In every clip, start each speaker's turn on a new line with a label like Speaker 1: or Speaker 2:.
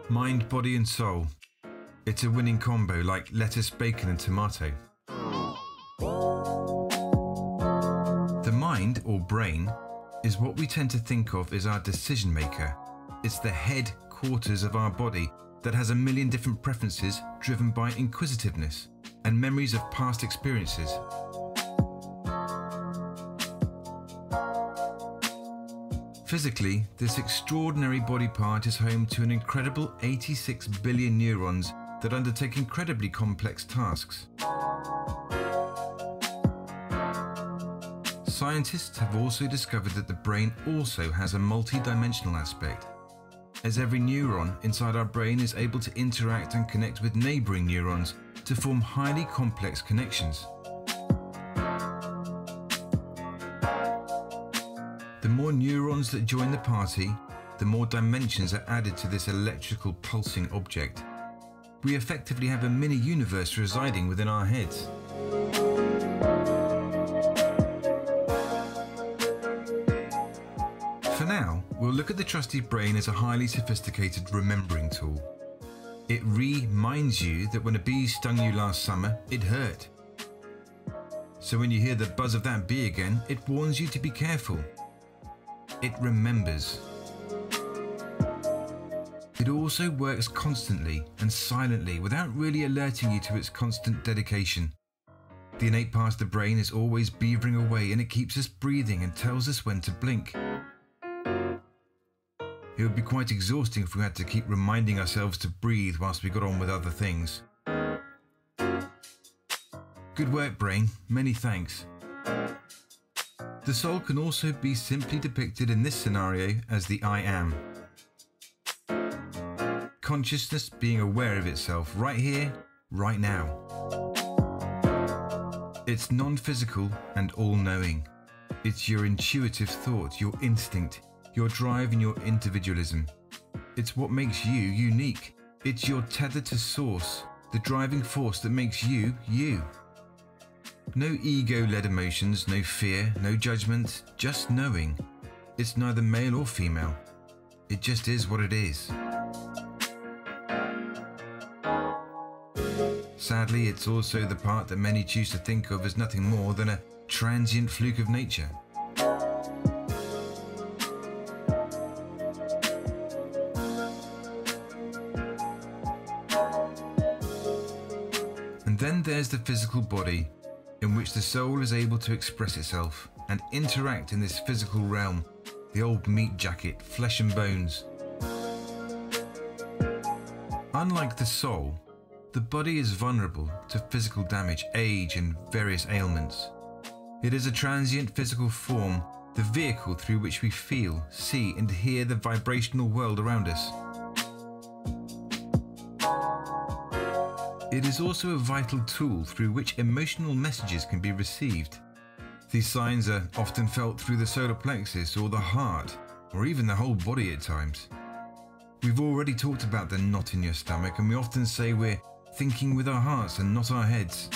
Speaker 1: Mind, body and soul. It's a winning combo like lettuce, bacon and tomato. The mind, or brain, is what we tend to think of as our decision maker. It's the headquarters of our body that has a million different preferences driven by inquisitiveness and memories of past experiences. Physically, this extraordinary body part is home to an incredible 86 billion neurons that undertake incredibly complex tasks. Scientists have also discovered that the brain also has a multi-dimensional aspect, as every neuron inside our brain is able to interact and connect with neighbouring neurons to form highly complex connections. The more neurons that join the party, the more dimensions are added to this electrical pulsing object. We effectively have a mini universe residing within our heads. For now, we'll look at the trusty brain as a highly sophisticated remembering tool. It reminds you that when a bee stung you last summer, it hurt. So when you hear the buzz of that bee again, it warns you to be careful. It remembers. It also works constantly and silently without really alerting you to its constant dedication. The innate part of the brain is always beavering away, and it keeps us breathing and tells us when to blink. It would be quite exhausting if we had to keep reminding ourselves to breathe whilst we got on with other things. Good work, brain. Many thanks. The soul can also be simply depicted in this scenario as the I am. Consciousness being aware of itself right here, right now. It's non-physical and all-knowing. It's your intuitive thought, your instinct, your drive and your individualism. It's what makes you unique. It's your tether to source, the driving force that makes you, you. No ego-led emotions, no fear, no judgment, just knowing. It's neither male or female. It just is what it is. Sadly, it's also the part that many choose to think of as nothing more than a transient fluke of nature. And then there's the physical body, in which the soul is able to express itself and interact in this physical realm, the old meat jacket, flesh and bones. Unlike the soul, the body is vulnerable to physical damage, age and various ailments. It is a transient physical form, the vehicle through which we feel, see and hear the vibrational world around us. It is also a vital tool through which emotional messages can be received. These signs are often felt through the solar plexus or the heart, or even the whole body at times. We've already talked about the knot in your stomach, and we often say we're thinking with our hearts and not our heads.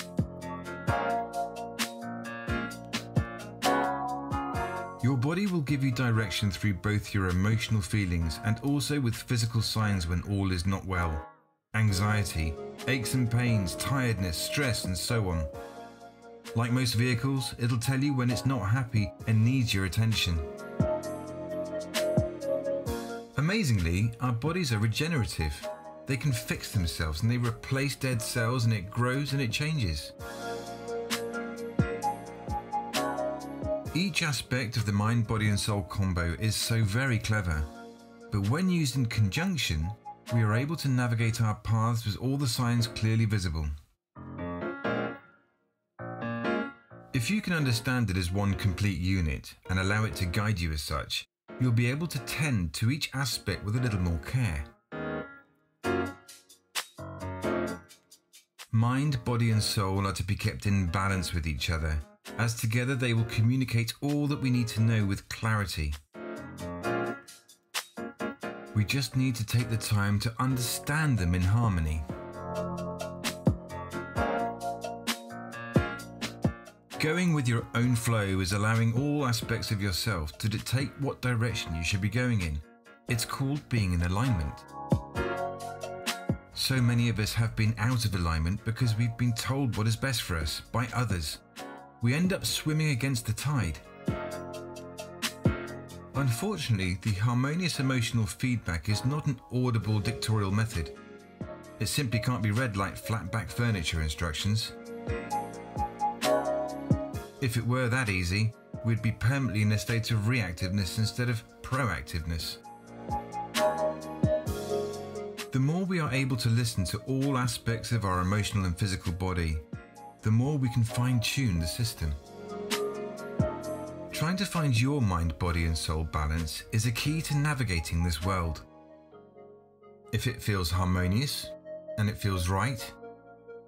Speaker 1: Your body will give you direction through both your emotional feelings and also with physical signs when all is not well. Anxiety, aches and pains, tiredness, stress and so on. Like most vehicles, it'll tell you when it's not happy and needs your attention. Amazingly, our bodies are regenerative. They can fix themselves and they replace dead cells, and it grows and it changes. Each aspect of the mind, body and soul combo is so very clever, but when used in conjunction, we are able to navigate our paths with all the signs clearly visible. If you can understand it as one complete unit and allow it to guide you as such, you'll be able to tend to each aspect with a little more care. Mind, body and soul are to be kept in balance with each other, as together they will communicate all that we need to know with clarity. We just need to take the time to understand them in harmony. Going with your own flow is allowing all aspects of yourself to dictate what direction you should be going in. It's called being in alignment. So many of us have been out of alignment because we've been told what is best for us by others. We end up swimming against the tide. Unfortunately, the harmonious emotional feedback is not an audible dictatorial method. It simply can't be read like flat-back furniture instructions. If it were that easy, we'd be permanently in a state of reactiveness instead of proactiveness. The more we are able to listen to all aspects of our emotional and physical body, the more we can fine-tune the system. Trying to find your mind, body and soul balance is a key to navigating this world. If it feels harmonious and it feels right,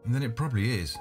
Speaker 1: then it probably is.